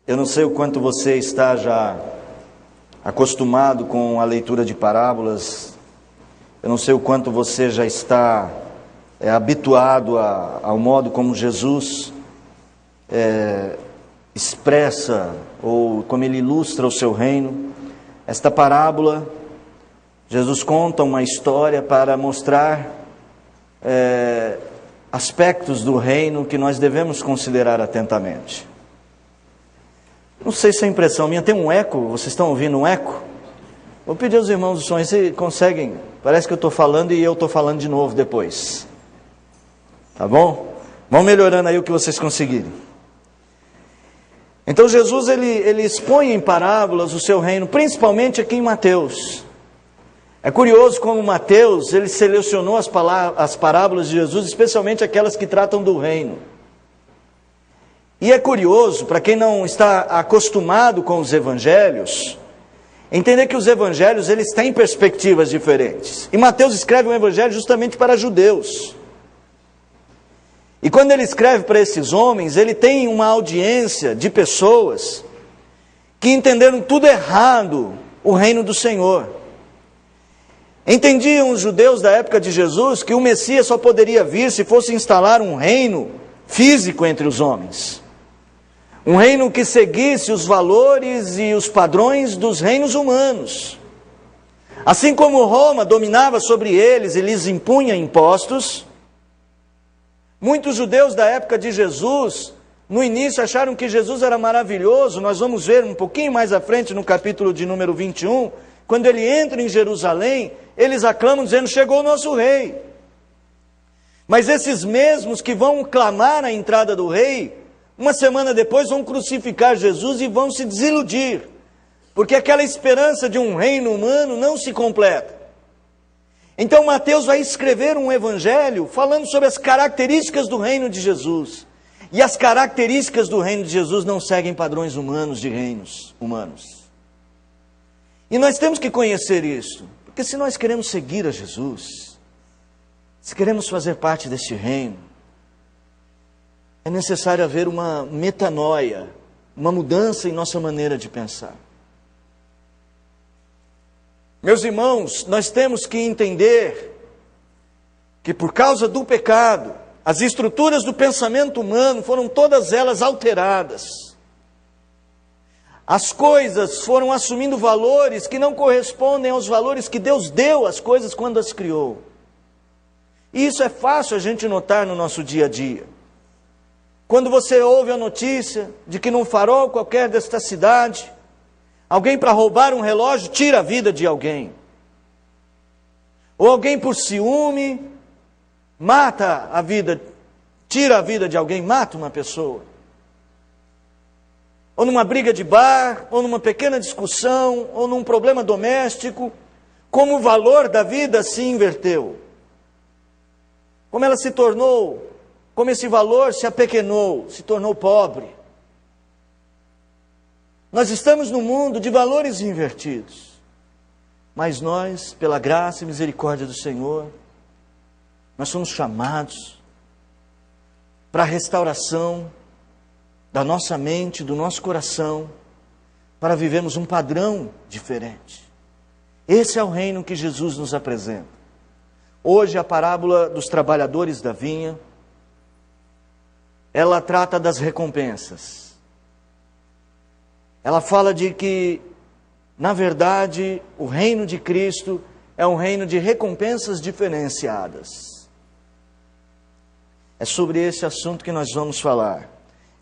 Eu não sei o quanto você está já acostumado com a leitura de parábolas. Eu não sei o quanto você já está habituado ao modo como Jesus expressa ou como ele ilustra o seu reino. Esta parábola, Jesus conta uma história para mostrar aspectos do reino que nós devemos considerar atentamente. Não sei se é impressão minha, tem um eco, vocês estão ouvindo um eco? Vou pedir aos irmãos do som, se conseguem, parece que eu estou falando e eu estou falando de novo depois. Tá bom? Vão melhorando aí o que vocês conseguirem. Então Jesus ele expõe em parábolas o seu reino, principalmente aqui em Mateus. É curioso como Mateus ele selecionou as parábolas de Jesus, especialmente aquelas que tratam do reino. E é curioso, para quem não está acostumado com os evangelhos, entender que os evangelhos eles têm perspectivas diferentes. E Mateus escreve um evangelho justamente para judeus. E quando ele escreve para esses homens, ele tem uma audiência de pessoas que entenderam tudo errado o reino do Senhor. Entendiam os judeus da época de Jesus que o Messias só poderia vir se fosse instalar um reino físico entre os homens. Um reino que seguisse os valores e os padrões dos reinos humanos. Assim como Roma dominava sobre eles e lhes impunha impostos, muitos judeus da época de Jesus, no início acharam que Jesus era maravilhoso. Nós vamos ver um pouquinho mais à frente no capítulo de número 21, quando ele entra em Jerusalém, eles aclamam dizendo, chegou o nosso rei. Mas esses mesmos que vão clamar a entrada do rei, uma semana depois vão crucificar Jesus e vão se desiludir, porque aquela esperança de um reino humano não se completa. Então Mateus vai escrever um evangelho falando sobre as características do reino de Jesus. E as características do reino de Jesus não seguem padrões humanos de reinos humanos. E nós temos que conhecer isso, porque se nós queremos seguir a Jesus, se queremos fazer parte deste reino, é necessário haver uma metanoia, uma mudança em nossa maneira de pensar. Meus irmãos, nós temos que entender que por causa do pecado, as estruturas do pensamento humano foram todas elas alteradas. As coisas foram assumindo valores que não correspondem aos valores que Deus deu às coisas quando as criou. E isso é fácil a gente notar no nosso dia a dia. Quando você ouve a notícia de que num farol qualquer desta cidade, alguém para roubar um relógio tira a vida de alguém. Ou alguém por ciúme mata a vida, tira a vida de alguém, mata uma pessoa. Ou numa briga de bar, ou numa pequena discussão, ou num problema doméstico, como o valor da vida se inverteu. Como ela se tornou, como esse valor se apequenou, se tornou pobre. Nós estamos num mundo de valores invertidos. Mas nós, pela graça e misericórdia do Senhor, nós somos chamados para a restauração da nossa mente, do nosso coração, para vivermos um padrão diferente. Esse é o reino que Jesus nos apresenta. Hoje a parábola dos trabalhadores da vinha, ela trata das recompensas. Ela fala de que, na verdade, o reino de Cristo é um reino de recompensas diferenciadas. É sobre esse assunto que nós vamos falar.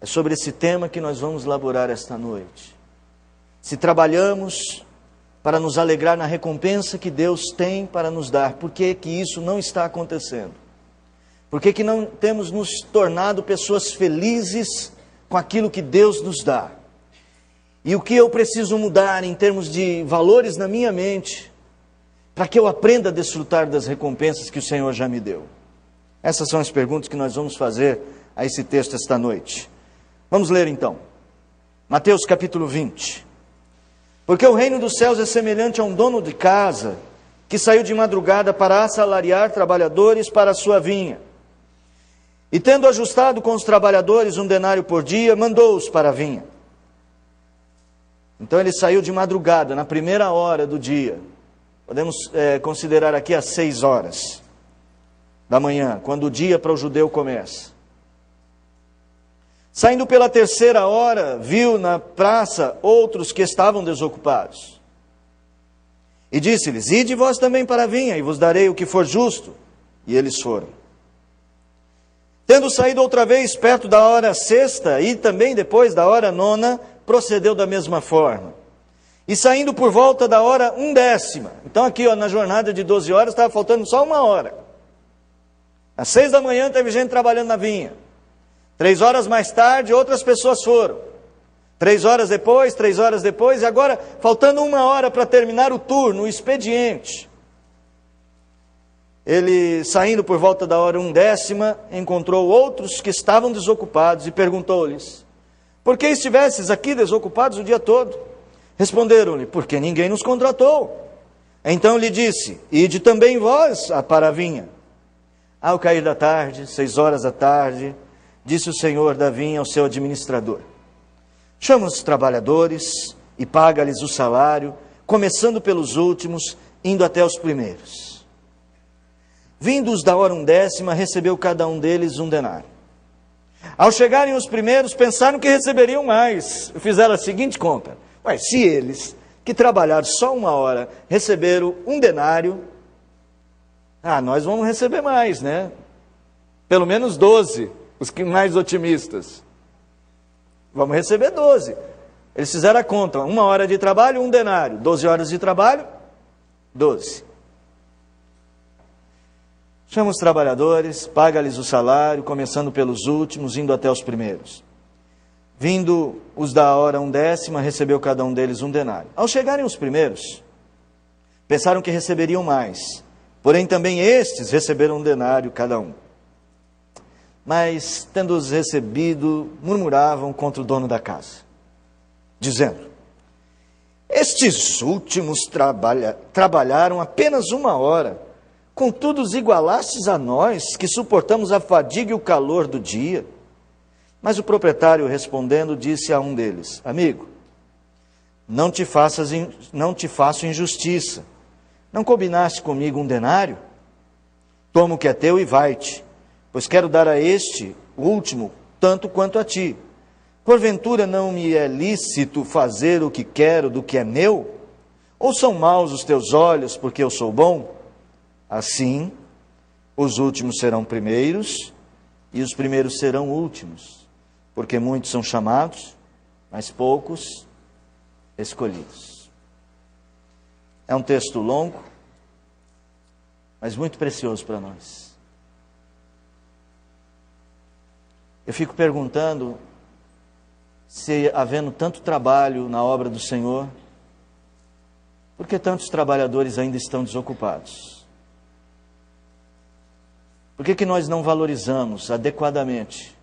É sobre esse tema que nós vamos elaborar esta noite. Se trabalhamos para nos alegrar na recompensa que Deus tem para nos dar, por que que isso não está acontecendo? Por que que não temos nos tornado pessoas felizes com aquilo que Deus nos dá? E o que eu preciso mudar em termos de valores na minha mente, para que eu aprenda a desfrutar das recompensas que o Senhor já me deu? Essas são as perguntas que nós vamos fazer a esse texto esta noite. Vamos ler então. Mateus capítulo 20. Porque o reino dos céus é semelhante a um dono de casa, que saiu de madrugada para assalariar trabalhadores para a sua vinha. E tendo ajustado com os trabalhadores 1 denário por dia, mandou-os para a vinha. Então ele saiu de madrugada, na primeira hora do dia. Podemos considerar aqui às 6 horas da manhã, quando o dia para o judeu começa. Saindo pela 3ª hora, viu na praça outros que estavam desocupados. E disse-lhes: ide vós também para a vinha, e vos darei o que for justo. E eles foram. Tendo saído outra vez perto da hora 6ª, e também depois da hora 9ª, procedeu da mesma forma. E saindo por volta da hora 1/10. Então aqui na jornada de 12 horas estava faltando só 1 hora. Às 6 da manhã teve gente trabalhando na vinha. 3 horas mais tarde outras pessoas foram. 3 horas depois, e agora faltando 1 hora para terminar o turno, o expediente. Ele, saindo por volta da hora 1/10, encontrou outros que estavam desocupados e perguntou-lhes: por que estivesses aqui desocupados o dia todo? Responderam-lhe: porque ninguém nos contratou. Então lhe disse: ide também vós para a vinha. Ao cair da tarde, 6 horas da tarde, disse o senhor da vinha ao seu administrador: chama os trabalhadores e paga-lhes o salário, começando pelos últimos, indo até os primeiros. Vindos da hora 1/10, recebeu cada um deles 1 denário. Ao chegarem os primeiros, pensaram que receberiam mais. Fizeram a seguinte conta: mas se eles, que trabalharam só 1 hora, receberam 1 denário, nós vamos receber mais, né? Pelo menos 12, os que mais otimistas. Vamos receber 12. Eles fizeram a conta: 1 hora de trabalho, 1 denário. 12 horas de trabalho, 12. Chama os trabalhadores, paga-lhes o salário, começando pelos últimos, indo até os primeiros. Vindo os da hora 1/10, recebeu cada um deles 1 denário. Ao chegarem os primeiros, pensaram que receberiam mais. Porém também estes receberam 1 denário cada um. Mas, tendo-os recebido, murmuravam contra o dono da casa, dizendo: estes últimos trabalharam apenas 1 hora. Contudo, os igualastes a nós, que suportamos a fadiga e o calor do dia. Mas o proprietário, respondendo, disse a um deles: amigo, não te faço injustiça. Não combinaste comigo 1 denário? Toma o que é teu e vai-te, pois quero dar a este, o último, tanto quanto a ti. Porventura não me é lícito fazer o que quero do que é meu? Ou são maus os teus olhos, porque eu sou bom? Assim, os últimos serão primeiros, e os primeiros serão últimos, porque muitos são chamados, mas poucos escolhidos. É um texto longo, mas muito precioso para nós. Eu fico perguntando se, havendo tanto trabalho na obra do Senhor, por que tantos trabalhadores ainda estão desocupados? Por que nós não valorizamos adequadamente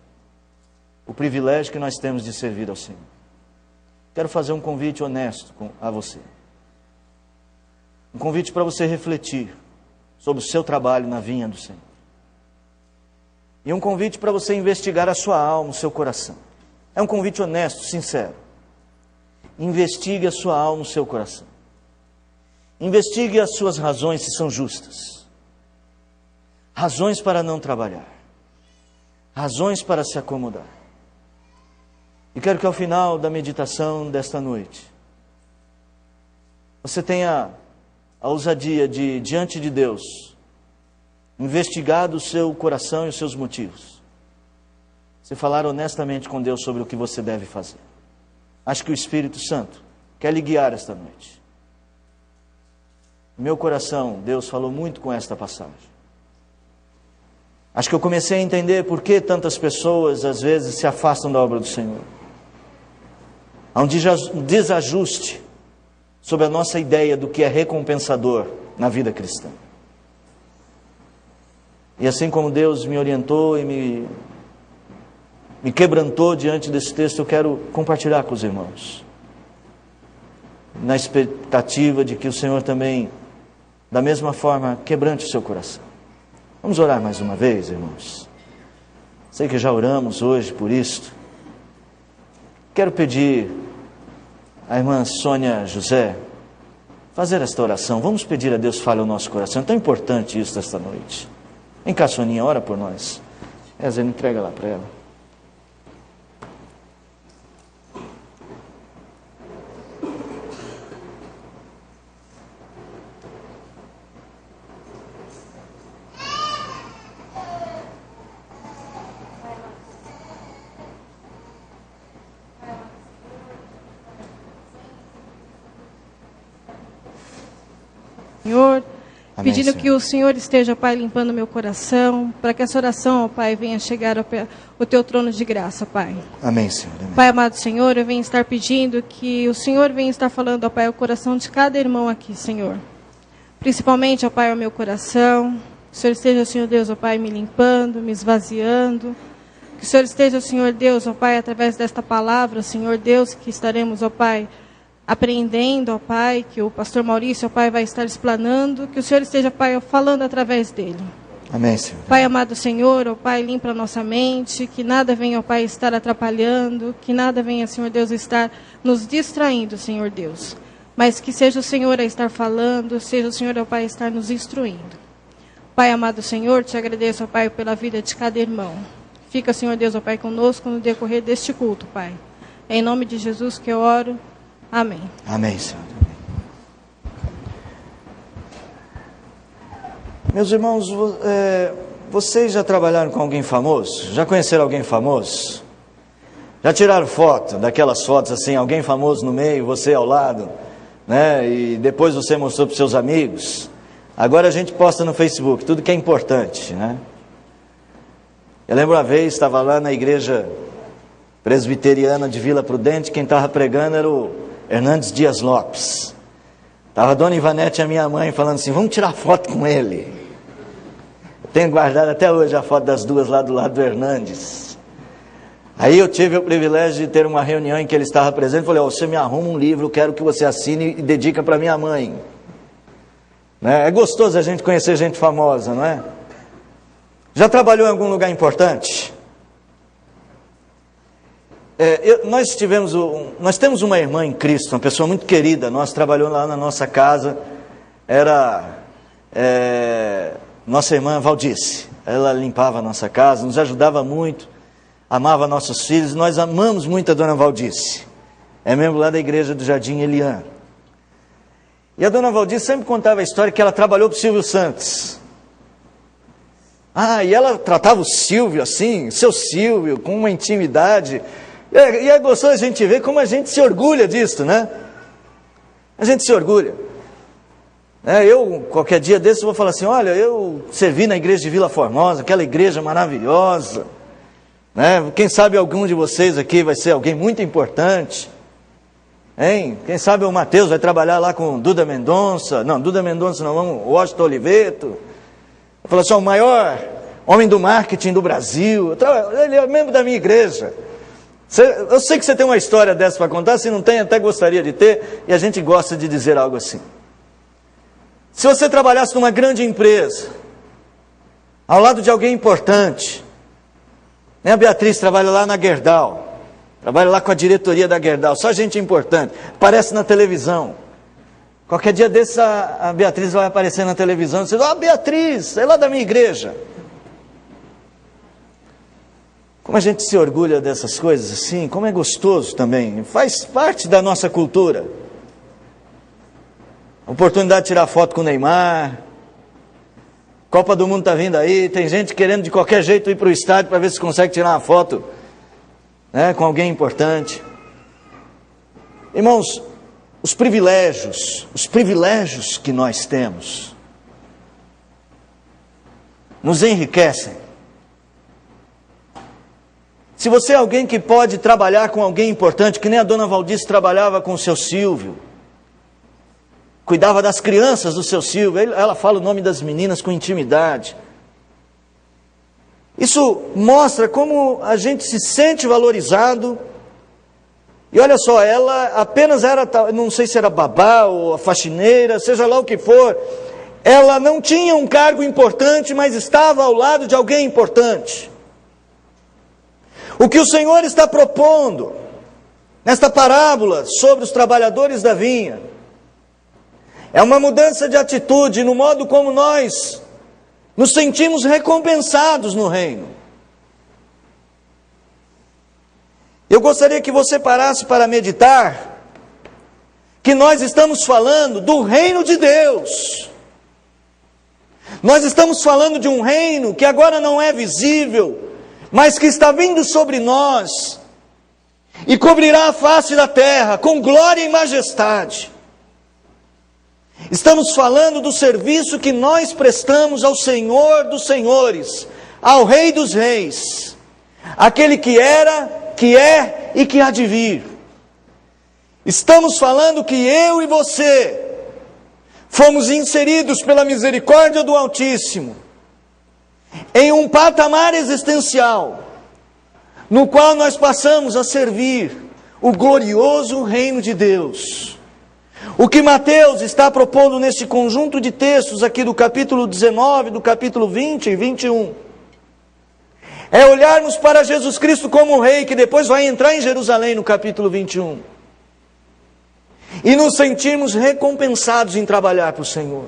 o privilégio que nós temos de servir ao Senhor? Quero fazer um convite honesto a você. Um convite para você refletir sobre o seu trabalho na vinha do Senhor. E um convite para você investigar a sua alma, o seu coração. É um convite honesto, sincero. Investigue a sua alma, o seu coração. Investigue as suas razões, se são justas. Razões para não trabalhar. Razões para se acomodar. E quero que ao final da meditação desta noite, você tenha a ousadia de, diante de Deus, investigar o seu coração e os seus motivos. Você falar honestamente com Deus sobre o que você deve fazer. Acho que o Espírito Santo quer lhe guiar esta noite. No meu coração, Deus falou muito com esta passagem. Acho que eu comecei a entender por que tantas pessoas, às vezes, se afastam da obra do Senhor. Há um desajuste sobre a nossa ideia do que é recompensador na vida cristã. E assim como Deus me orientou e me quebrantou diante desse texto, eu quero compartilhar com os irmãos. Na expectativa de que o Senhor também, da mesma forma, quebrante o seu coração. Vamos orar mais uma vez, irmãos. Sei que já oramos hoje por isto. Quero pedir a irmã Sônia José fazer esta oração. Vamos pedir a Deus fale ao nosso coração. É tão importante isso esta noite. Vem cá, Soninha, ora por nós. Zé, entrega lá para ela. Senhor, Amém, pedindo Senhor. que o Senhor esteja, Pai, limpando meu coração, para que essa oração, ó Pai, venha chegar ao Teu trono de graça, Pai. Amém, Senhor. Amém. Pai amado Senhor, eu venho estar pedindo que o Senhor venha estar falando, ó Pai, ao coração de cada irmão aqui, Senhor. Principalmente, ó Pai, ao meu coração. Que o Senhor esteja, Senhor Deus, ó Pai, me limpando, me esvaziando. Que o Senhor esteja, Senhor Deus, ó Pai, através desta palavra, Senhor Deus, que estaremos, ó Pai, apreendendo, ó Pai, que o pastor Maurício, ó Pai, vai estar explanando, que o Senhor esteja, Pai, falando através dele. Amém, Senhor. Pai amado Senhor, ó Pai, limpa a nossa mente, que nada venha, ó Pai, estar atrapalhando, que nada venha, Senhor Deus, estar nos distraindo, Senhor Deus. Mas que seja o Senhor a estar falando, seja o Senhor, ó Pai, a estar nos instruindo. Pai amado Senhor, te agradeço, ó Pai, pela vida de cada irmão. Fica, Senhor Deus, ó Pai, conosco no decorrer deste culto, Pai. É em nome de Jesus que eu oro. Amém. Amém, Senhor. Meus irmãos, vocês já trabalharam com alguém famoso? Já conheceram alguém famoso? Já tiraram foto, daquelas fotos assim, alguém famoso no meio, você ao lado, né? E depois você mostrou para os seus amigos? Agora a gente posta no Facebook, tudo que é importante, né? Eu lembro uma vez, estava lá na igreja presbiteriana de Vila Prudente, quem estava pregando era o Hernandes Dias Lopes. Estava a dona Ivanete e a minha mãe falando assim, vamos tirar foto com ele. Eu tenho guardado até hoje a foto das duas lá do lado do Hernandes. Aí eu tive o privilégio de ter uma reunião em que ele estava presente. Falei, você me arruma um livro, quero que você assine e dedica para minha mãe. Né? É gostoso a gente conhecer gente famosa, não é? Já trabalhou em algum lugar importante? Nós temos uma irmã em Cristo, uma pessoa muito querida, nós trabalhou lá na nossa casa, era nossa irmã Valdice. Ela limpava a nossa casa, nos ajudava muito, amava nossos filhos. Nós amamos muito a dona Valdice, é membro lá da igreja do Jardim Elian. E a dona Valdice sempre contava a história que ela trabalhou para o Silvio Santos. E ela tratava o Silvio assim, seu Silvio, com uma intimidade. E é gostoso a gente ver como a gente se orgulha disso, né? A gente se orgulha. Eu, qualquer dia desses, vou falar assim, olha, eu servi na igreja de Vila Formosa, aquela igreja maravilhosa. Né? Quem sabe algum de vocês aqui vai ser alguém muito importante. Hein? Quem sabe o Mateus vai trabalhar lá com Duda Mendonça. Não, Duda Mendonça não, o Washington Oliveto. Eu falo assim, o maior homem do marketing do Brasil. Ele é membro da minha igreja. Eu sei que você tem uma história dessa para contar, se não tem, até gostaria de ter, e a gente gosta de dizer algo assim. Se você trabalhasse numa grande empresa, ao lado de alguém importante, né? A Beatriz trabalha lá na Gerdau, trabalha lá com a diretoria da Gerdau, só gente importante, aparece na televisão. Qualquer dia desses a Beatriz vai aparecer na televisão e dizer, Beatriz, é lá da minha igreja. Como a gente se orgulha dessas coisas assim, como é gostoso também, faz parte da nossa cultura. Oportunidade de tirar foto com o Neymar, Copa do Mundo está vindo aí, tem gente querendo de qualquer jeito ir para o estádio para ver se consegue tirar uma foto, né, com alguém importante. Irmãos, os privilégios que nós temos, nos enriquecem. Se você é alguém que pode trabalhar com alguém importante, que nem a dona Valdice trabalhava com o seu Silvio, cuidava das crianças do seu Silvio, ela fala o nome das meninas com intimidade. Isso mostra como a gente se sente valorizado. E olha só, ela apenas era, não sei se era babá ou a faxineira, seja lá o que for, ela não tinha um cargo importante, mas estava ao lado de alguém importante. O que o Senhor está propondo nesta parábola sobre os trabalhadores da vinha, é uma mudança de atitude no modo como nós nos sentimos recompensados no reino. Eu gostaria que você parasse para meditar que nós estamos falando do reino de Deus. Nós estamos falando de um reino que agora não é visível, mas que está vindo sobre nós e cobrirá a face da terra com glória e majestade. Estamos falando do serviço que nós prestamos ao Senhor dos Senhores, ao Rei dos Reis, aquele que era, que é e que há de vir. Estamos falando que eu e você fomos inseridos pela misericórdia do Altíssimo em um patamar existencial, no qual nós passamos a servir o glorioso reino de Deus. O que Mateus está propondo nesse conjunto de textos aqui do capítulo 19, do capítulo 20 e 21, é olharmos para Jesus Cristo como Rei, que depois vai entrar em Jerusalém no capítulo 21, e nos sentirmos recompensados em trabalhar para o Senhor.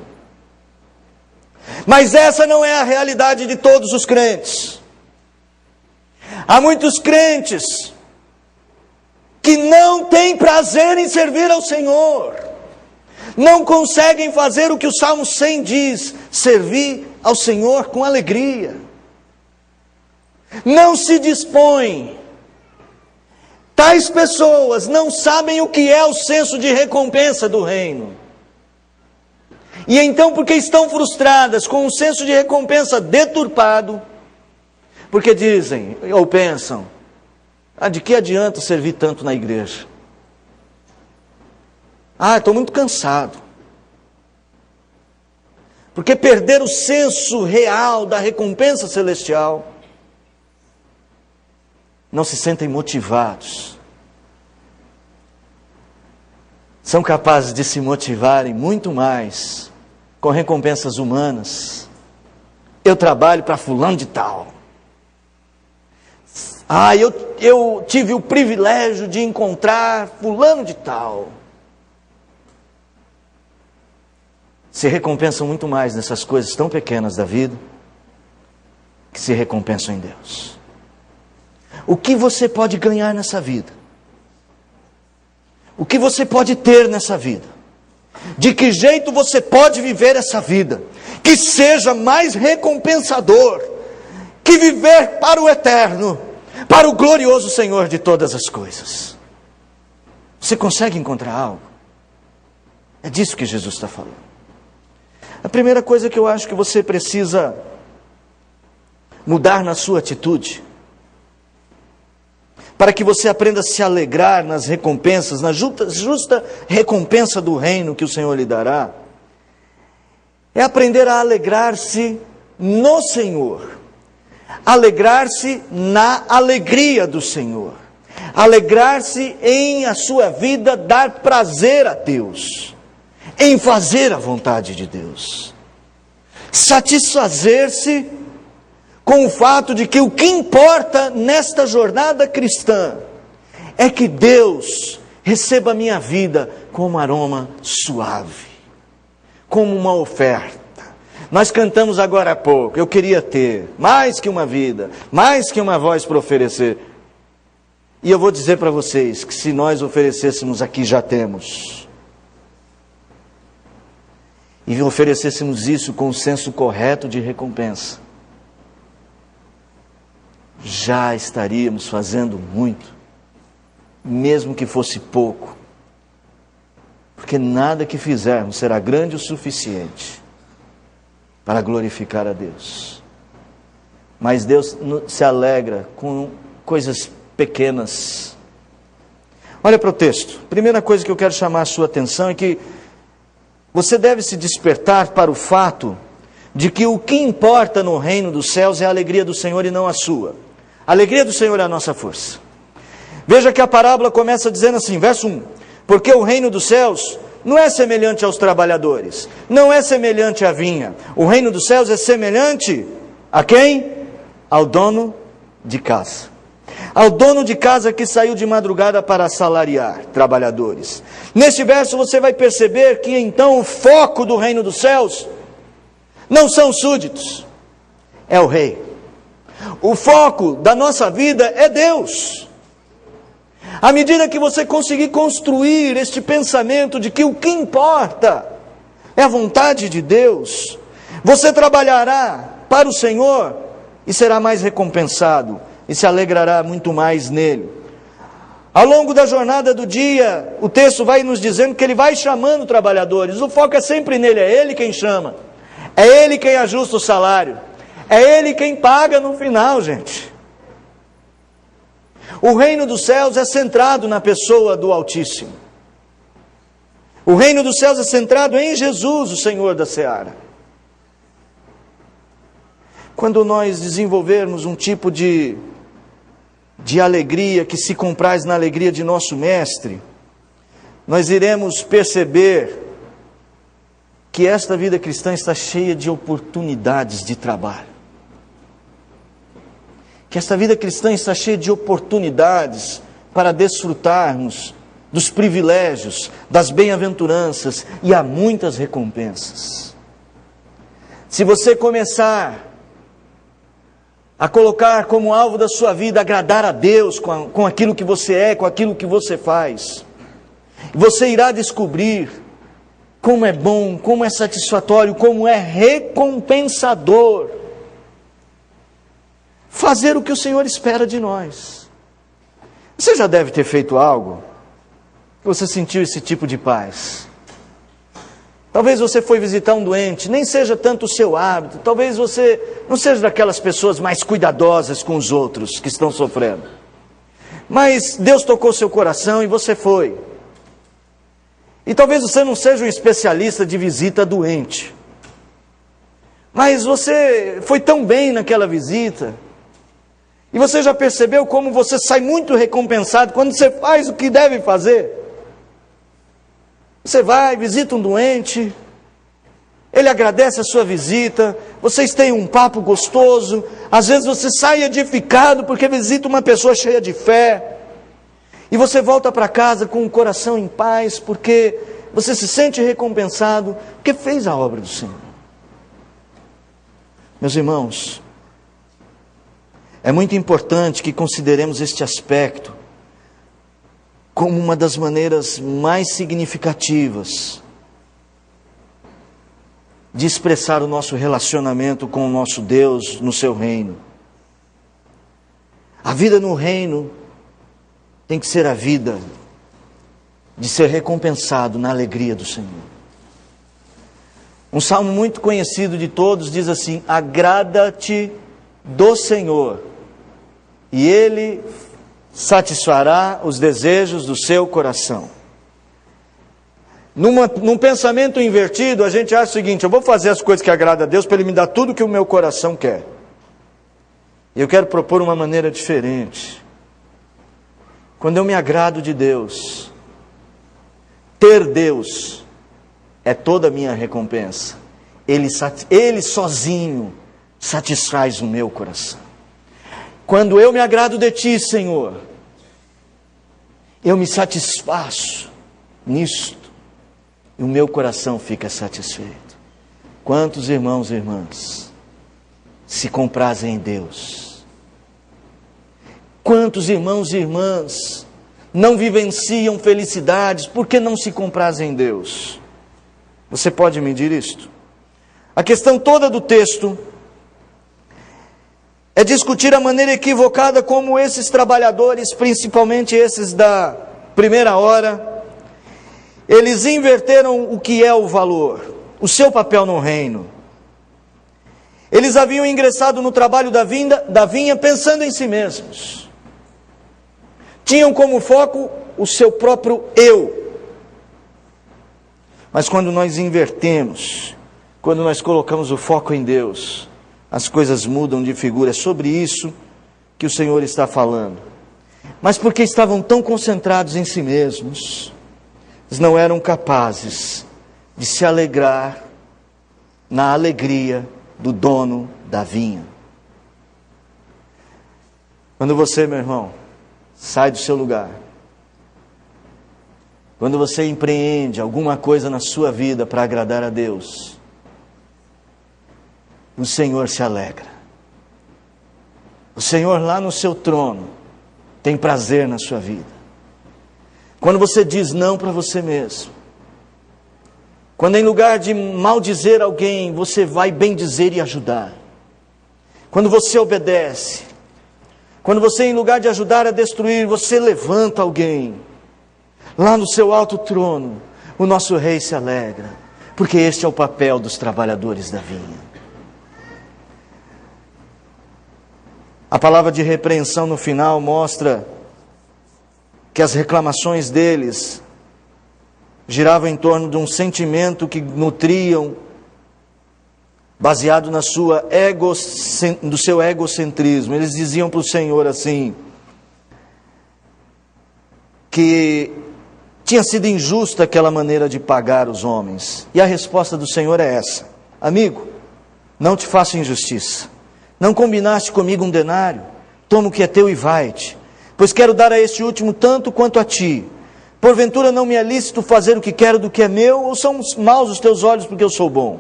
Mas essa não é a realidade de todos os crentes. Há muitos crentes que não têm prazer em servir ao Senhor, não conseguem fazer o que o Salmo 100 diz, servir ao Senhor com alegria, não se dispõem. Tais pessoas não sabem o que é o senso de recompensa do reino. E então, porque estão frustradas com o senso de recompensa deturpado, porque dizem ou pensam, de que adianta servir tanto na igreja? Estou muito cansado. Porque perder o senso real da recompensa celestial, não se sentem motivados. São capazes de se motivarem muito mais com recompensas humanas. Eu trabalho para fulano de tal. Eu tive o privilégio de encontrar fulano de tal. Se recompensam muito mais nessas coisas tão pequenas da vida, que se recompensam em Deus. O que você pode ganhar nessa vida? O que você pode ter nessa vida? De que jeito você pode viver essa vida? Que seja mais recompensador que viver para o eterno, para o glorioso Senhor de todas as coisas. Você consegue encontrar algo? É disso que Jesus está falando. A primeira coisa que eu acho que você precisa mudar na sua atitude, para que você aprenda a se alegrar nas recompensas, na justa recompensa do reino que o Senhor lhe dará, é aprender a alegrar-se no Senhor, alegrar-se na alegria do Senhor, alegrar-se em a sua vida dar prazer a Deus, em fazer a vontade de Deus, satisfazer-se com o fato de que o que importa nesta jornada cristã é que Deus receba a minha vida como um aroma suave, como uma oferta. Nós cantamos agora há pouco, eu queria ter mais que uma vida, mais que uma voz para oferecer. E eu vou dizer para vocês que se nós oferecêssemos aqui, já temos. E oferecêssemos isso com o senso correto de recompensa, já estaríamos fazendo muito, mesmo que fosse pouco, porque nada que fizermos será grande o suficiente para glorificar a Deus. Mas Deus se alegra com coisas pequenas. Olha para o texto. Primeira coisa que eu quero chamar a sua atenção é que você deve se despertar para o fato de que o que importa no reino dos céus é a alegria do Senhor e não a sua. A alegria do Senhor é a nossa força. Veja que a parábola começa dizendo assim, verso 1. Porque o reino dos céus não é semelhante aos trabalhadores, não é semelhante à vinha. O reino dos céus é semelhante a quem? Ao dono de casa. Ao dono de casa que saiu de madrugada para assalariar trabalhadores. Neste verso você vai perceber que então o foco do reino dos céus não são os súditos, é o rei. O foco da nossa vida é Deus. À medida que você conseguir construir este pensamento de que o que importa é a vontade de Deus, você trabalhará para o Senhor e será mais recompensado e se alegrará muito mais nele. Ao longo da jornada do dia, o texto vai nos dizendo que ele vai chamando trabalhadores. O foco é sempre nele, é ele quem chama, é ele quem ajusta o salário, é ele quem paga no final, gente. O reino dos céus é centrado na pessoa do Altíssimo. O reino dos céus é centrado em Jesus, o Senhor da seara. Quando nós desenvolvermos um tipo de alegria que se compraz na alegria de nosso Mestre, nós iremos perceber que esta vida cristã está cheia de oportunidades de trabalho. Que esta vida cristã está cheia de oportunidades para desfrutarmos dos privilégios, das bem-aventuranças, e há muitas recompensas. Se você começar a colocar como alvo da sua vida agradar a Deus com aquilo que você é, com aquilo que você faz, você irá descobrir como é bom, como é satisfatório, como é recompensador fazer o que o Senhor espera de nós. Você já deve ter feito algo que você sentiu esse tipo de paz. Talvez você foi visitar um doente, nem seja tanto o seu hábito, talvez você não seja daquelas pessoas mais cuidadosas com os outros que estão sofrendo. Mas Deus tocou seu coração e você foi. E talvez você não seja um especialista de visita doente. Mas você foi tão bem naquela visita. E você já percebeu como você sai muito recompensado quando você faz o que deve fazer? Você vai, visita um doente, ele agradece a sua visita, vocês têm um papo gostoso, às vezes você sai edificado porque visita uma pessoa cheia de fé, e você volta para casa com o coração em paz, porque você se sente recompensado, porque fez a obra do Senhor. Meus irmãos, é muito importante que consideremos este aspecto como uma das maneiras mais significativas de expressar o nosso relacionamento com o nosso Deus no seu reino. A vida no reino tem que ser a vida de ser recompensado na alegria do Senhor. Um salmo muito conhecido de todos diz assim: agrada-te do Senhor, e Ele satisfará os desejos do seu coração. Num pensamento invertido, a gente acha o seguinte: eu vou fazer as coisas que agradam a Deus para Ele me dar tudo que o meu coração quer. E eu quero propor uma maneira diferente. Quando eu me agrado de Deus, ter Deus é toda a minha recompensa. Ele sozinho satisfaz o meu coração. Quando eu me agrado de Ti, Senhor, eu me satisfaço nisto, e o meu coração fica satisfeito. Quantos irmãos e irmãs se comprazem em Deus? Quantos irmãos e irmãs não vivenciam felicidades porque não se comprazem em Deus? Você pode medir isto? A questão toda do texto é discutir a maneira equivocada como esses trabalhadores, principalmente esses da primeira hora, eles inverteram o que é o valor, o seu papel no reino. Eles haviam ingressado no trabalho da vinha pensando em si mesmos. Tinham como foco o seu próprio eu. Mas quando nós invertemos, quando nós colocamos o foco em Deus, as coisas mudam de figura. É sobre isso que o Senhor está falando. Mas porque estavam tão concentrados em si mesmos, eles não eram capazes de se alegrar na alegria do dono da vinha. Quando você, meu irmão, sai do seu lugar, quando você empreende alguma coisa na sua vida para agradar a Deus, o Senhor se alegra. O Senhor lá no seu trono tem prazer na sua vida. Quando você diz não para você mesmo, quando em lugar de maldizer alguém, você vai bendizer e ajudar. Quando você obedece, quando você em lugar de ajudar a destruir, você levanta alguém. Lá no seu alto trono, o nosso rei se alegra, porque este é o papel dos trabalhadores da vinha. A palavra de repreensão no final mostra que as reclamações deles giravam em torno de um sentimento que nutriam, baseado no seu egocentrismo. Eles diziam para o Senhor assim, que tinha sido injusta aquela maneira de pagar os homens. E a resposta do Senhor é essa: amigo, não te faço injustiça. Não combinaste comigo um denário? Toma o que é teu e vai-te, pois quero dar a este último tanto quanto a ti. Porventura não me é lícito fazer o que quero do que é meu, ou são maus os teus olhos porque eu sou bom?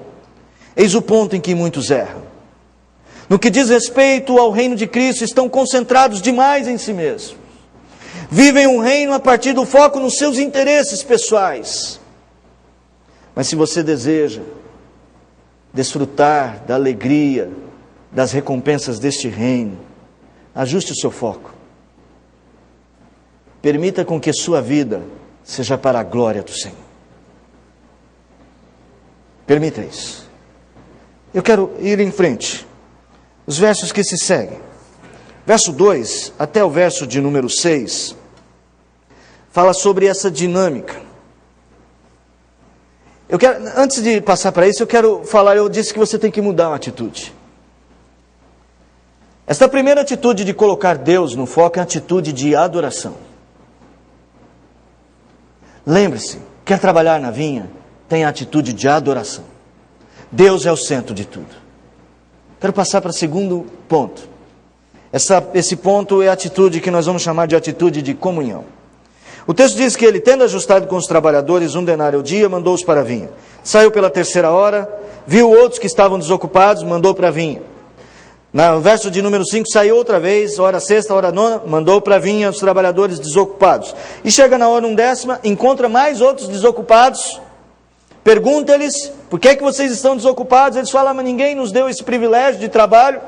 Eis o ponto em que muitos erram. No que diz respeito ao reino de Cristo, estão concentrados demais em si mesmos. Vivem um reino a partir do foco nos seus interesses pessoais. Mas se você deseja desfrutar da alegria, das recompensas deste reino, ajuste o seu foco. Permita com que sua vida seja para a glória do Senhor. Permita isso. Eu quero ir em frente. Os versos que se seguem. Verso 2 até o verso de número 6 fala sobre essa dinâmica. Antes de passar para isso, eu disse que você tem que mudar uma atitude. Esta primeira atitude de colocar Deus no foco é a atitude de adoração. Lembre-se, quer trabalhar na vinha? Tenha a atitude de adoração. Deus é o centro de tudo. Quero passar para o segundo ponto. Esse ponto é a atitude que nós vamos chamar de atitude de comunhão. O texto diz que ele, tendo ajustado com os trabalhadores 1 denário ao dia, mandou-os para a vinha. Saiu pela 3ª hora, viu outros que estavam desocupados, mandou para a vinha. No verso de número 5, saiu outra vez, hora 6ª, hora 9ª, mandou para a vinha os trabalhadores desocupados. E chega na hora 1/10, encontra mais outros desocupados, pergunta-lhes, por que vocês estão desocupados? Eles falam, mas ninguém nos deu esse privilégio de trabalho.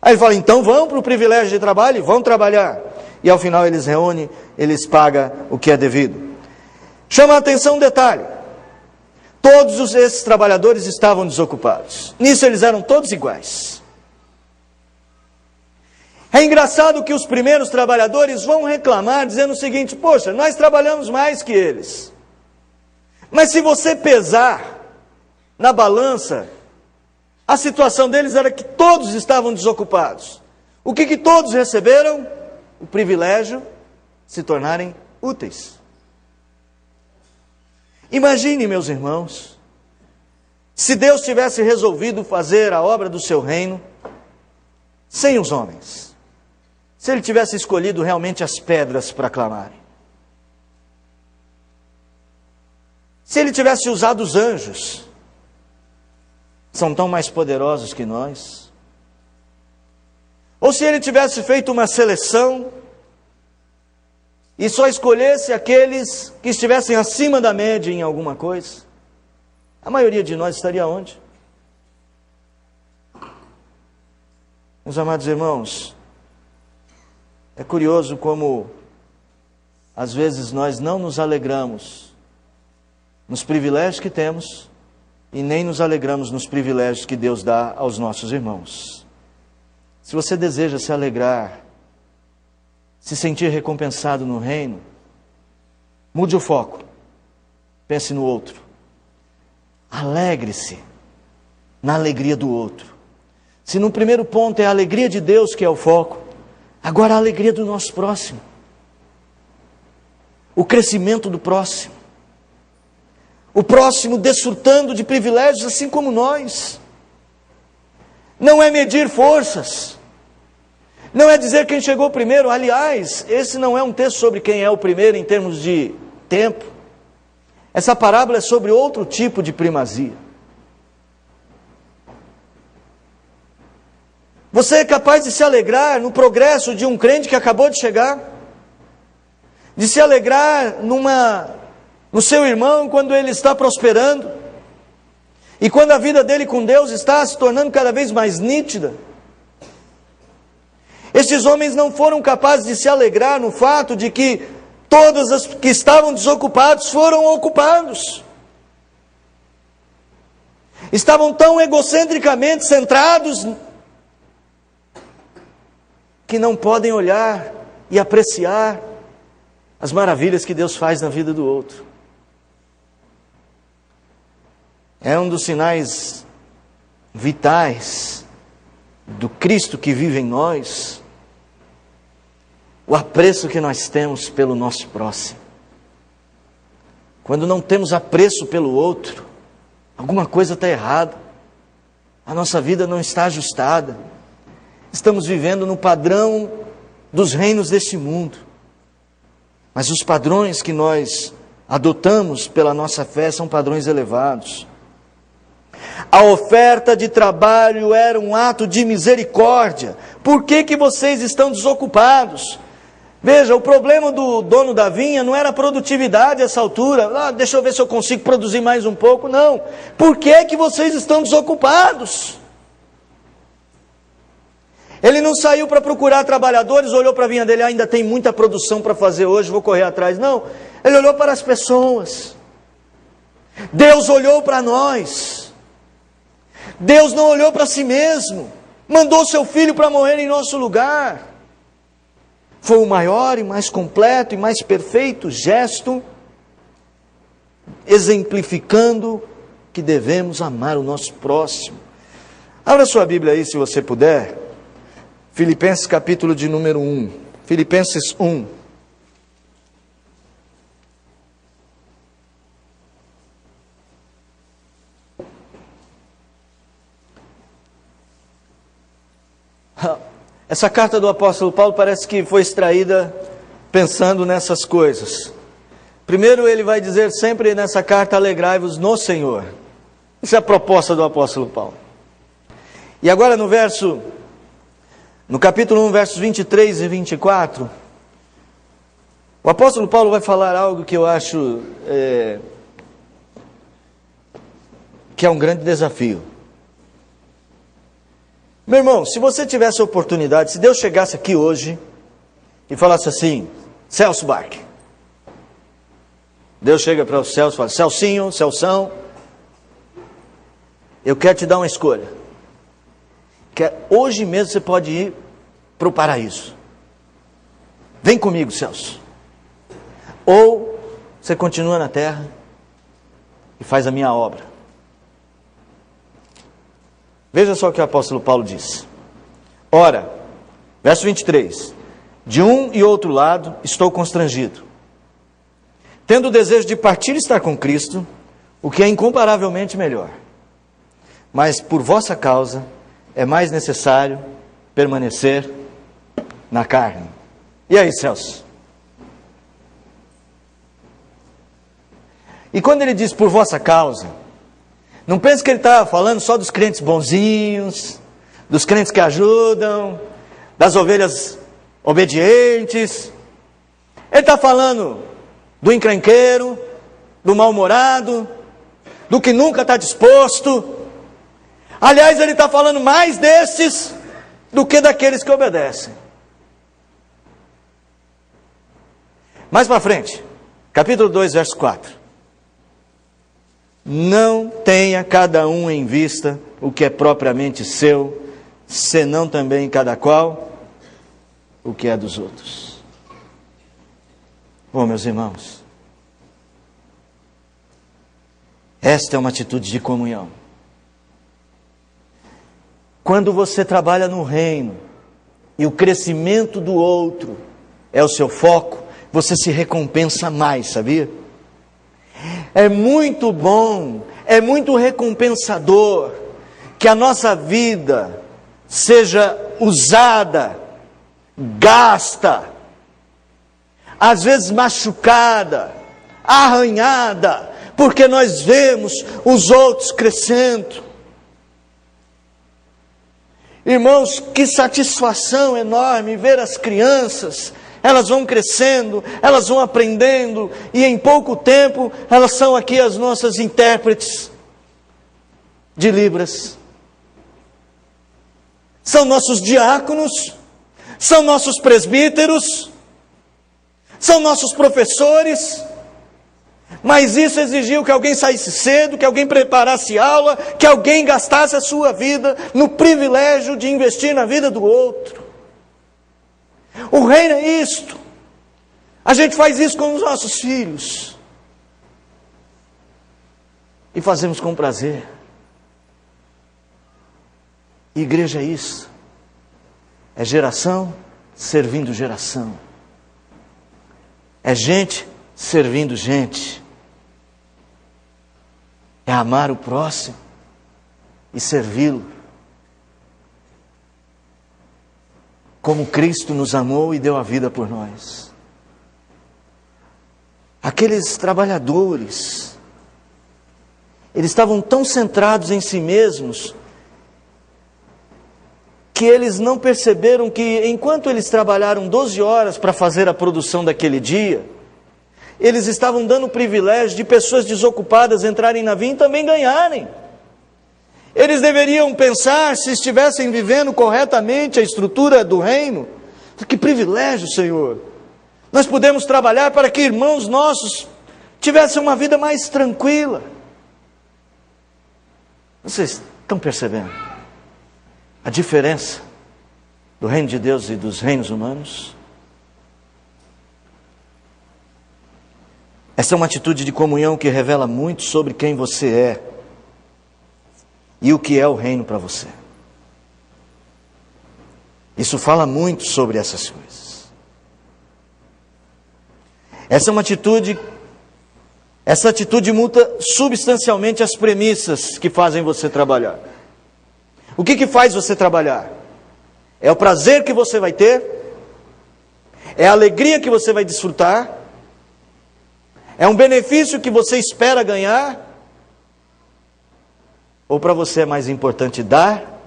Aí ele fala, então vão para o privilégio de trabalho e vão trabalhar. E ao final eles reúnem, eles pagam o que é devido. Chama a atenção um detalhe. Todos esses trabalhadores estavam desocupados. Nisso eles eram todos iguais. É engraçado que os primeiros trabalhadores vão reclamar, dizendo o seguinte, poxa, nós trabalhamos mais que eles. Mas se você pesar na balança, a situação deles era que todos estavam desocupados. O que todos receberam? O privilégio de se tornarem úteis. Imagine, meus irmãos, se Deus tivesse resolvido fazer a obra do seu reino sem os homens. Se Ele tivesse escolhido realmente as pedras para clamarem. Se Ele tivesse usado os anjos. São tão mais poderosos que nós. Ou se Ele tivesse feito uma seleção e só escolhesse aqueles que estivessem acima da média em alguma coisa, a maioria de nós estaria onde? Meus amados irmãos, é curioso como às vezes nós não nos alegramos nos privilégios que temos e nem nos alegramos nos privilégios que Deus dá aos nossos irmãos. Se você deseja se alegrar, se sentir recompensado no reino, mude o foco, pense no outro. Alegre-se na alegria do outro. Se no primeiro ponto é a alegria de Deus que é o foco, agora a alegria do nosso próximo. O crescimento do próximo. O próximo desfrutando de privilégios assim como nós. Não é medir forças. Não é dizer quem chegou primeiro. Aliás, esse não é um texto sobre quem é o primeiro em termos de tempo. Essa parábola é sobre outro tipo de primazia. Você é capaz de se alegrar no progresso de um crente que acabou de chegar? De se alegrar no seu irmão quando ele está prosperando? E quando a vida dele com Deus está se tornando cada vez mais nítida? Estes homens não foram capazes de se alegrar no fato de que todos os que estavam desocupados foram ocupados. Estavam tão egocentricamente centrados que não podem olhar e apreciar as maravilhas que Deus faz na vida do outro. É um dos sinais vitais do Cristo que vive em nós, o apreço que nós temos pelo nosso próximo. Quando não temos apreço pelo outro, alguma coisa está errada, a nossa vida não está ajustada, estamos vivendo no padrão dos reinos deste mundo. Mas os padrões que nós adotamos pela nossa fé são padrões elevados. A oferta de trabalho era um ato de misericórdia. Por que vocês estão desocupados? Veja, o problema do dono da vinha não era a produtividade a essa altura. Deixa eu ver se eu consigo produzir mais um pouco. Não. Por que vocês estão desocupados? Ele não saiu para procurar trabalhadores, olhou para a vinha dele, ainda tem muita produção para fazer hoje, vou correr atrás. Não, ele olhou para as pessoas. Deus olhou para nós. Deus não olhou para si mesmo. Mandou seu Filho para morrer em nosso lugar. Foi o maior e mais completo e mais perfeito gesto, exemplificando que devemos amar o nosso próximo. Abra sua Bíblia aí, se você puder. Filipenses capítulo de número 1. Filipenses 1. Essa carta do apóstolo Paulo parece que foi extraída pensando nessas coisas. Primeiro ele vai dizer sempre nessa carta, alegrai-vos no Senhor. Essa é a proposta do apóstolo Paulo. E agora no capítulo 1, versos 23 e 24, o apóstolo Paulo vai falar algo que eu acho que é um grande desafio. Meu irmão, se você tivesse a oportunidade, se Deus chegasse aqui hoje e falasse assim, Celso Barque. Deus chega para o Celso e fala, Celcinho, Celção, eu quero te dar uma escolha. Hoje mesmo você pode ir para o paraíso. Vem comigo, Celso. Ou você continua na terra e faz a minha obra. Veja só o que o apóstolo Paulo diz. Ora, verso 23. De um e outro lado estou constrangido, tendo o desejo de partir e estar com Cristo, o que é incomparavelmente melhor. Mas por vossa causa é mais necessário permanecer na carne. E aí, Celso? E quando ele diz por vossa causa, não pense que ele está falando só dos crentes bonzinhos, dos crentes que ajudam, das ovelhas obedientes. Ele está falando do encrenqueiro, do mal-humorado, do que nunca está disposto. Aliás, ele está falando mais desses do que daqueles que obedecem. Mais para frente, capítulo 2, verso 4. Não tenha cada um em vista o que é propriamente seu, senão também cada qual o que é dos outros. Bom, meus irmãos, esta é uma atitude de comunhão. Quando você trabalha no reino e o crescimento do outro é o seu foco, você se recompensa mais, sabia? É muito bom, é muito recompensador que a nossa vida seja usada gasta, às vezes machucada, arranhada, porque nós vemos os outros crescendo. Irmãos, que satisfação enorme ver as crianças. Elas vão crescendo, elas vão aprendendo, e em pouco tempo elas são aqui as nossas intérpretes de Libras. São nossos diáconos, são nossos presbíteros, são nossos professores. Mas isso exigiu que alguém saísse cedo, que alguém preparasse aula, que alguém gastasse a sua vida no privilégio de investir na vida do outro. O reino é isto. A gente faz isso com os nossos filhos. E fazemos com prazer. Igreja é isso. É geração servindo geração. É gente servindo gente. É amar o próximo e servi-lo. Como Cristo nos amou e deu a vida por nós. Aqueles trabalhadores, eles estavam tão centrados em si mesmos, que eles não perceberam que enquanto eles trabalharam 12 horas para fazer a produção daquele dia, eles estavam dando o privilégio de pessoas desocupadas entrarem na vinha e também ganharem. Eles deveriam pensar, se estivessem vivendo corretamente a estrutura do reino, que privilégio, Senhor! Nós podemos trabalhar para que irmãos nossos tivessem uma vida mais tranquila. Vocês estão percebendo a diferença do reino de Deus e dos reinos humanos? Essa é uma atitude de comunhão que revela muito sobre quem você é e o que é o reino para você. Isso fala muito sobre essas coisas. Essa atitude muda substancialmente as premissas que fazem você trabalhar. O que faz você trabalhar? É o prazer que você vai ter? É a alegria que você vai desfrutar? É um benefício que você espera ganhar? Ou para você é mais importante dar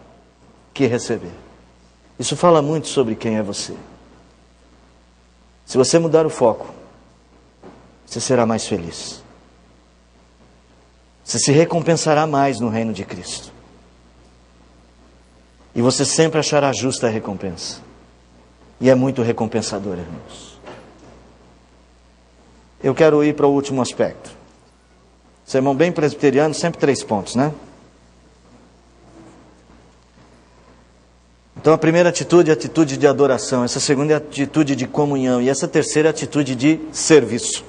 que receber? Isso fala muito sobre quem é você. Se você mudar o foco, você será mais feliz. Você se recompensará mais no reino de Cristo. E você sempre achará justa a recompensa. E é muito recompensador, irmãos. Eu quero ir para o último aspecto. Sermão bem presbiteriano, sempre 3 pontos, né? Então a primeira atitude é a atitude de adoração, essa segunda é a atitude de comunhão e essa terceira é a atitude de serviço.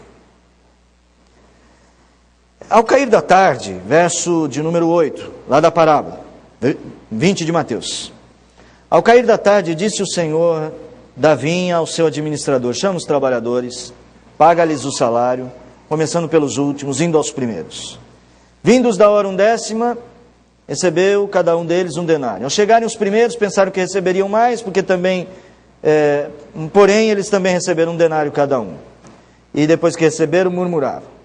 Ao cair da tarde, verso de número 8, lá da parábola, 20 de Mateus. Ao cair da tarde, disse o Senhor da vinha ao seu administrador: chama os trabalhadores, paga-lhes o salário, começando pelos últimos, indo aos primeiros. Vindos da hora 1/10, recebeu cada um deles 1 denário. Ao chegarem os primeiros, pensaram que receberiam mais, porque também, porém, eles também receberam 1 denário cada um. E depois que receberam, murmuravam.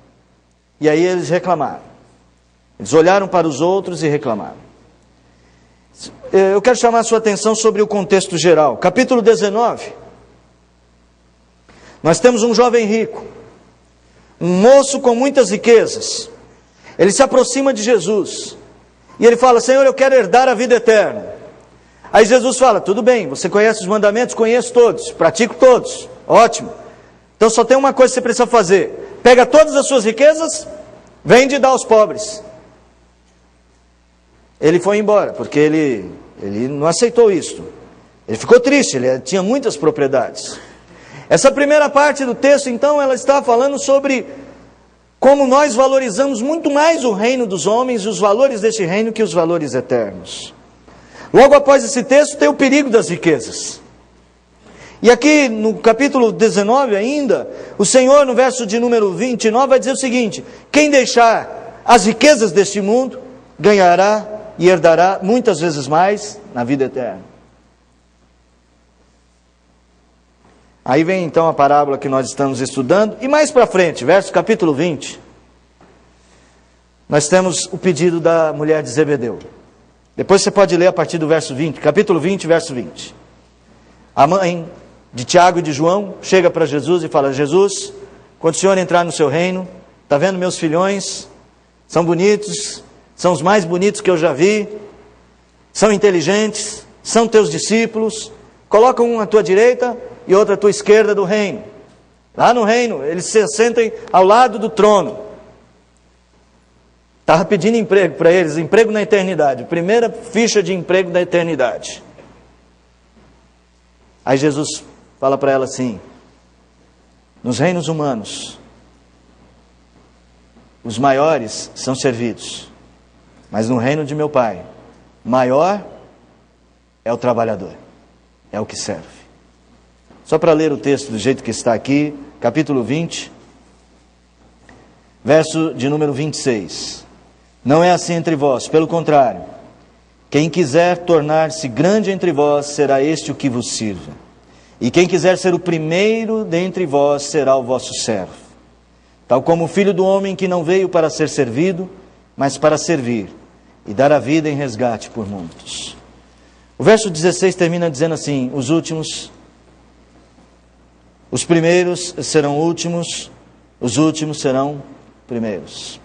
E aí eles reclamaram. Eles olharam para os outros e reclamaram. Eu quero chamar a sua atenção sobre o contexto geral. Capítulo 19. Nós temos um jovem rico, um moço com muitas riquezas. Ele se aproxima de Jesus. E ele fala: Senhor, eu quero herdar a vida eterna. Aí Jesus fala: tudo bem, você conhece os mandamentos? Conheço todos, pratico todos. Ótimo. Então só tem uma coisa que você precisa fazer. Pega todas as suas riquezas, vende e dá aos pobres. Ele foi embora, porque ele não aceitou isso. Ele ficou triste, ele tinha muitas propriedades. Essa primeira parte do texto, então, ela está falando sobre como nós valorizamos muito mais o reino dos homens e os valores desse reino que os valores eternos. Logo após esse texto tem o perigo das riquezas. E aqui no capítulo 19 ainda, o Senhor no verso de número 29 vai dizer o seguinte: quem deixar as riquezas deste mundo, ganhará e herdará muitas vezes mais na vida eterna. Aí vem então a parábola que nós estamos estudando, e mais para frente, capítulo 20, nós temos o pedido da mulher de Zebedeu. Depois você pode ler a partir do verso 20, capítulo 20, verso 20. A mãe de Tiago e de João chega para Jesus e fala: Jesus, quando o Senhor entrar no seu reino, está vendo meus filhões? São bonitos, são os mais bonitos que eu já vi, são inteligentes, são teus discípulos, coloca um à tua direita e outro à tua esquerda do reino. Lá no reino, eles se sentem ao lado do trono. Estava pedindo emprego para eles, emprego na eternidade, primeira ficha de emprego da eternidade. Aí Jesus fala para ela assim: nos reinos humanos, os maiores são servidos, mas no reino de meu Pai, maior é o trabalhador, é o que serve. Só para ler o texto do jeito que está aqui, capítulo 20, verso de número 26. Não é assim entre vós, pelo contrário, quem quiser tornar-se grande entre vós, será este o que vos sirva. E quem quiser ser o primeiro dentre vós, será o vosso servo. Tal como o Filho do Homem, que não veio para ser servido, mas para servir, e dar a vida em resgate por muitos. O verso 16 termina dizendo assim: os primeiros serão últimos, os últimos serão primeiros.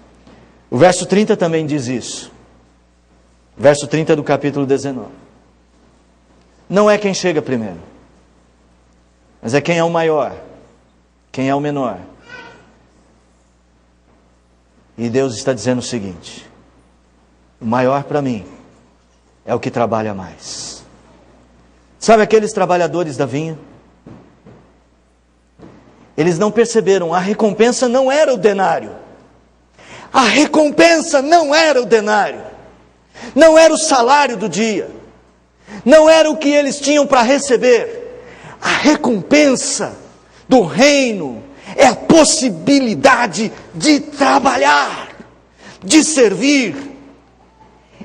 O verso 30 também diz isso. Verso 30 do capítulo 19. Não é quem chega primeiro, mas é quem é o maior, quem é o menor. E Deus está dizendo o seguinte: o maior para mim é o que trabalha mais. Sabe aqueles trabalhadores da vinha? Eles não perceberam, a recompensa não era o denário. A recompensa não era o denário. Não era o salário do dia. Não era o que eles tinham para receber. A recompensa do reino é a possibilidade de trabalhar, de servir.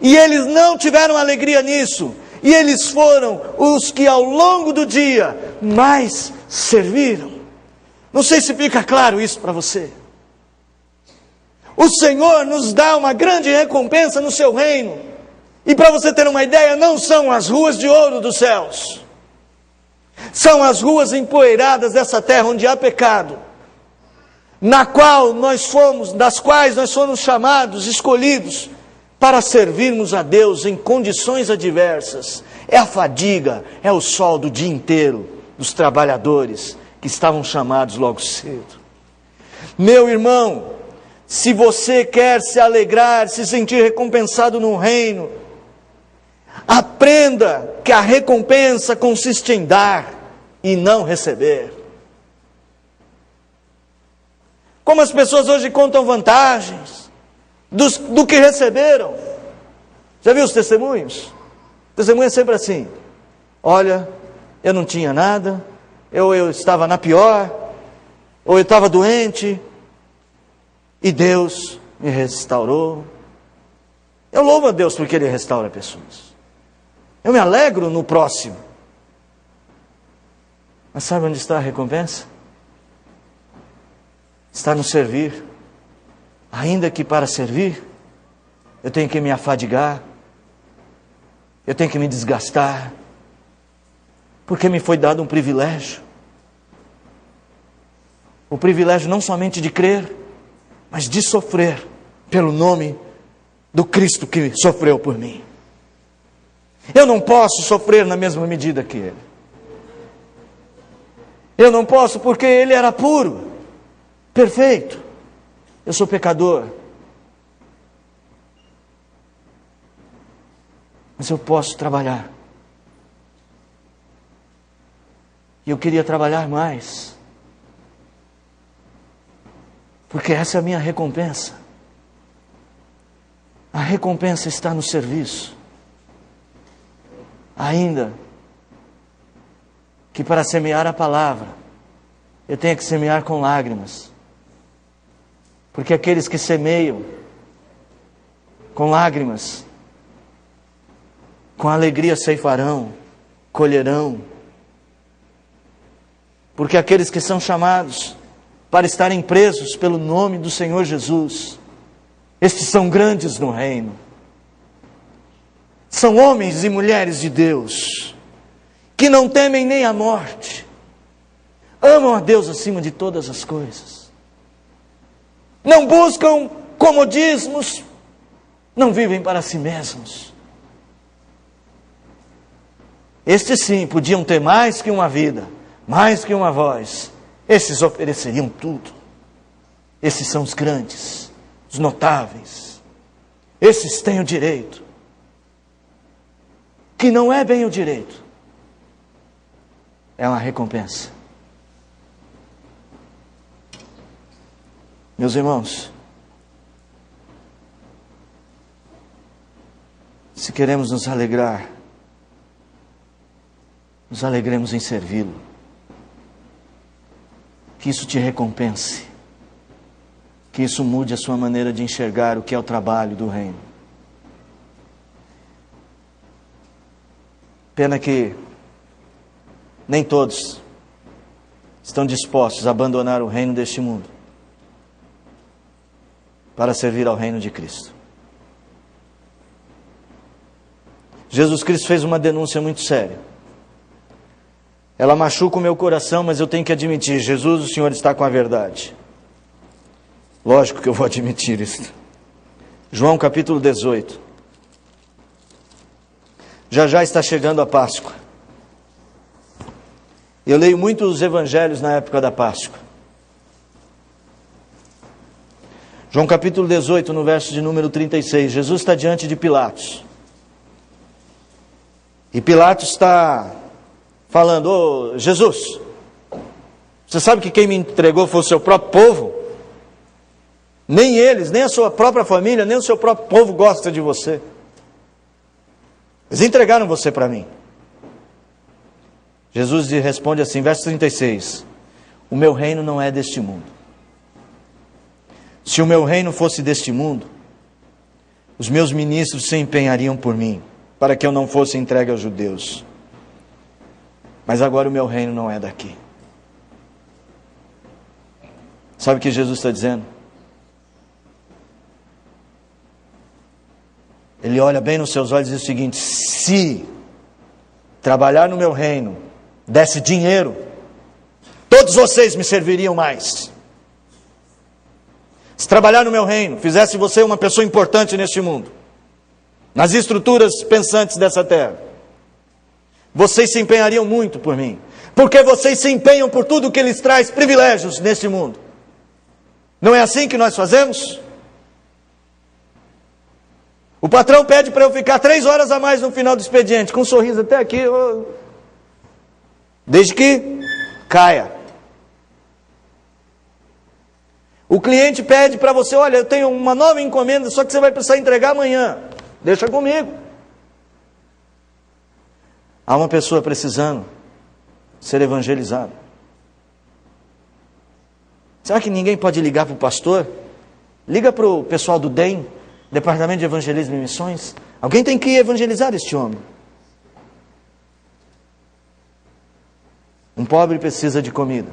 E eles não tiveram alegria nisso. E eles foram os que ao longo do dia mais serviram. Não sei se fica claro isso para você. O Senhor nos dá uma grande recompensa no seu reino. E para você ter uma ideia, não são as ruas de ouro dos céus. São as ruas empoeiradas dessa terra onde há pecado, das quais nós fomos chamados, escolhidos, para servirmos a Deus em condições adversas. É a fadiga, é o sol do dia inteiro dos trabalhadores que estavam chamados logo cedo. Meu irmão, se você quer se alegrar, se sentir recompensado no reino, aprenda que a recompensa consiste em dar e não receber. Como as pessoas hoje contam vantagens do que receberam. Já viu os testemunhos? O testemunho é sempre assim: olha, eu não tinha nada, eu estava na pior, ou eu estava doente, e Deus me restaurou. Eu louvo a Deus porque Ele restaura pessoas. Eu me alegro no próximo. Mas sabe onde está a recompensa? Está no servir. Ainda que para servir, eu tenho que me afadigar, eu tenho que me desgastar, porque me foi dado um privilégio. O privilégio não somente de crer, mas de sofrer pelo nome do Cristo que sofreu por mim. Eu não posso sofrer na mesma medida que Ele. Eu não posso porque Ele era puro, perfeito. Eu sou pecador. Mas eu posso trabalhar. E eu queria trabalhar mais. Porque essa é a minha recompensa. A recompensa está no serviço. Ainda que para semear a palavra, eu tenha que semear com lágrimas. Porque aqueles que semeiam com lágrimas, com alegria ceifarão, colherão. Porque aqueles que são chamados para estarem presos pelo nome do Senhor Jesus, estes são grandes no reino. São homens e mulheres de Deus, que não temem nem a morte, amam a Deus acima de todas as coisas, não buscam comodismos, não vivem para si mesmos. Estes sim podiam ter mais que uma vida, mais que uma voz. Esses ofereceriam tudo. Esses são os grandes, os notáveis. Esses têm o direito, que não é bem o direito, é uma recompensa. Meus irmãos, se queremos nos alegrar, nos alegremos em servi-lo. Que isso te recompense. Que isso mude a sua maneira de enxergar o que é o trabalho do reino. Pena que nem todos estão dispostos a abandonar o reino deste mundo para servir ao reino de Cristo. Jesus Cristo fez uma denúncia muito séria. Ela machuca o meu coração, mas eu tenho que admitir: Jesus, o Senhor está com a verdade. Lógico que eu vou admitir isso. João capítulo 18. Já está chegando a Páscoa. Eu leio muito os evangelhos na época da Páscoa. João capítulo 18, no verso de número 36. Jesus está diante de Pilatos. E Pilatos está falando: ô Jesus, você sabe que quem me entregou foi o seu próprio povo? Nem eles, nem a sua própria família, nem o seu próprio povo gosta de você. Eles entregaram você para mim. Jesus responde assim, verso 36. O meu reino não é deste mundo. Se o meu reino fosse deste mundo, os meus ministros se empenhariam por mim, para que eu não fosse entregue aos judeus. Mas agora o meu reino não é daqui. Sabe o que Jesus está dizendo? Ele olha bem nos seus olhos e diz o seguinte: se trabalhar no meu reino desse dinheiro, todos vocês me serviriam mais. Se trabalhar no meu reino fizesse você uma pessoa importante neste mundo, nas estruturas pensantes dessa terra, vocês se empenhariam muito por mim, porque vocês se empenham por tudo que lhes traz privilégios neste mundo. Não é assim que nós fazemos? O patrão pede para eu ficar 3 horas a mais no final do expediente, com um sorriso até aqui, desde que caia. O cliente pede para você: olha, eu tenho uma nova encomenda, só que você vai precisar entregar amanhã. Deixa comigo. Há uma pessoa precisando ser evangelizada. Será que ninguém pode ligar para o pastor? Liga para o pessoal do DEM, Departamento de Evangelismo e Missões. Alguém tem que evangelizar este homem. Um pobre precisa de comida.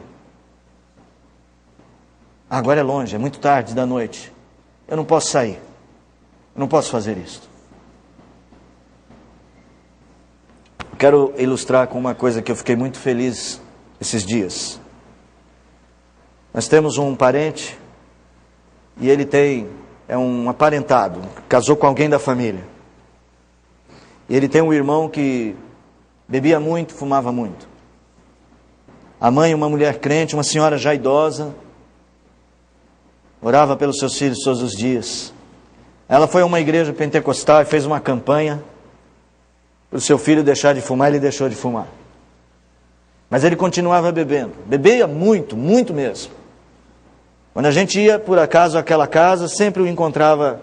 Agora é longe, é muito tarde da noite. Eu não posso sair. Eu não posso fazer isso. Quero ilustrar com uma coisa que eu fiquei muito feliz esses dias. Nós temos um parente e ele é um aparentado, casou com alguém da família. E ele tem um irmão que bebia muito, fumava muito. A mãe, uma mulher crente, uma senhora já idosa, orava pelos seus filhos todos os dias. Ela foi a uma igreja pentecostal e fez uma campanha para o seu filho deixar de fumar. Ele deixou de fumar. Mas ele continuava bebendo. Bebia muito, muito mesmo. Quando a gente ia, por acaso, àquela casa, sempre o encontrava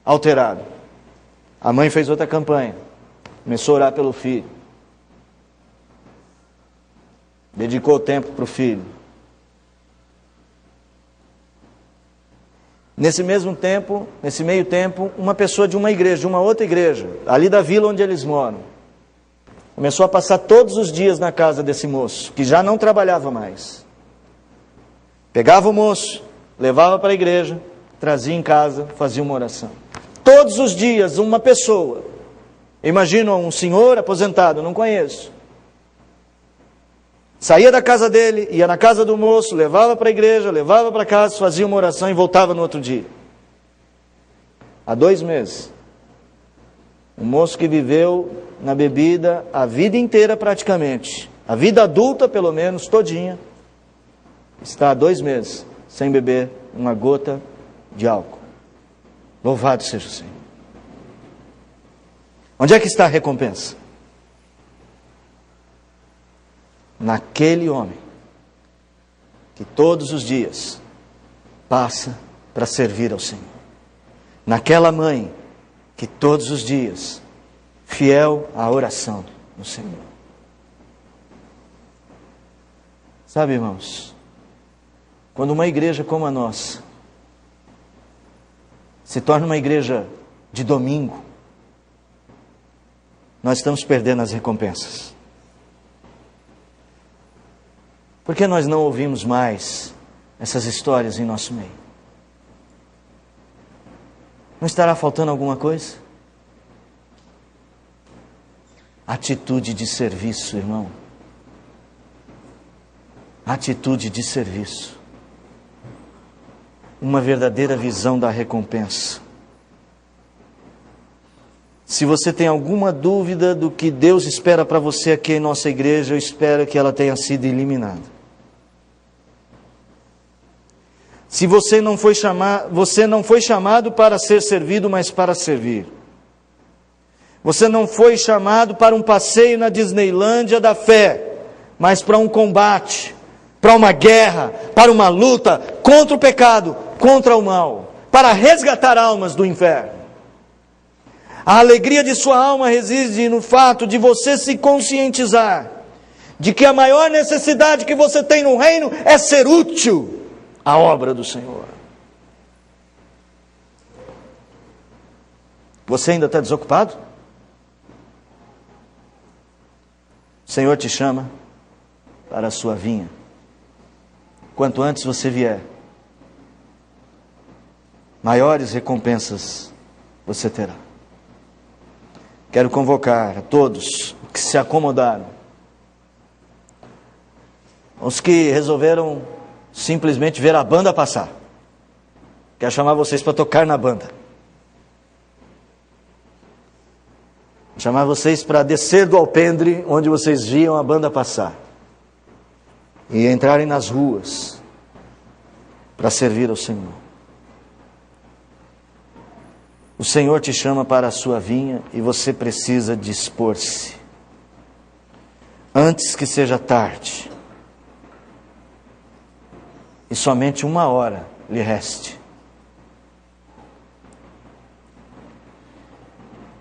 alterado. A mãe fez outra campanha. Começou a orar pelo filho. Dedicou tempo para o filho. Nesse meio tempo, uma pessoa de uma igreja, de uma outra igreja, ali da vila onde eles moram, Começou a passar todos os dias na casa desse moço, que já não trabalhava mais. Pegava o moço, levava para a igreja, trazia em casa, fazia uma oração. Todos os dias, uma pessoa. Imagina um senhor aposentado, não conheço. Saía da casa dele, ia na casa do moço, levava para a igreja, levava para casa, fazia uma oração e voltava no outro dia. Há 2 meses. Um moço que viveu na bebida a vida inteira praticamente, a vida adulta pelo menos, todinha, está há 2 meses sem beber uma gota de álcool. Louvado seja o Senhor. Onde é que está a recompensa? Naquele homem que todos os dias passa para servir ao Senhor. Naquela mãe que todos os dias fiel à oração do Senhor. Sabe, irmãos, quando uma igreja como a nossa se torna uma igreja de domingo, nós estamos perdendo as recompensas. Por que nós não ouvimos mais essas histórias em nosso meio? Não estará faltando alguma coisa? Atitude de serviço, irmão. Atitude de serviço. Uma verdadeira visão da recompensa. Se você tem alguma dúvida do que Deus espera para você aqui em nossa igreja, eu espero que ela tenha sido eliminada. Se você não foi chamado para ser servido, mas para servir. Você não foi chamado para um passeio na Disneylândia da fé, mas para um combate, para uma guerra, para uma luta contra o pecado, contra o mal, para resgatar almas do inferno. A alegria de sua alma reside no fato de você se conscientizar de que a maior necessidade que você tem no reino é ser útil à obra do Senhor. Você ainda está desocupado? O Senhor te chama para a sua vinha. Quanto antes você vier, maiores recompensas você terá. Quero convocar a todos que se acomodaram, os que resolveram simplesmente ver a banda passar. Quero chamar vocês para tocar na banda. Chamar vocês para descer do alpendre onde vocês viam a banda passar e entrarem nas ruas para servir ao Senhor. O Senhor te chama para a sua vinha e você precisa dispor-se antes que seja tarde e somente 1 hora lhe reste.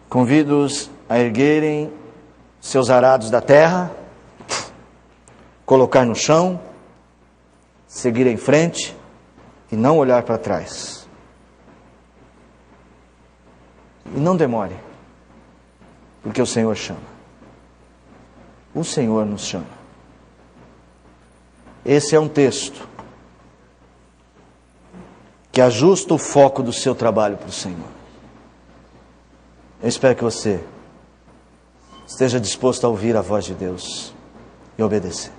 Convido-os a erguerem seus arados da terra, colocar no chão, seguir em frente e não olhar para trás. E não demore, porque o Senhor chama. O Senhor nos chama. Esse é um texto que ajusta o foco do seu trabalho para o Senhor. Eu espero que você esteja disposto a ouvir a voz de Deus e obedecer.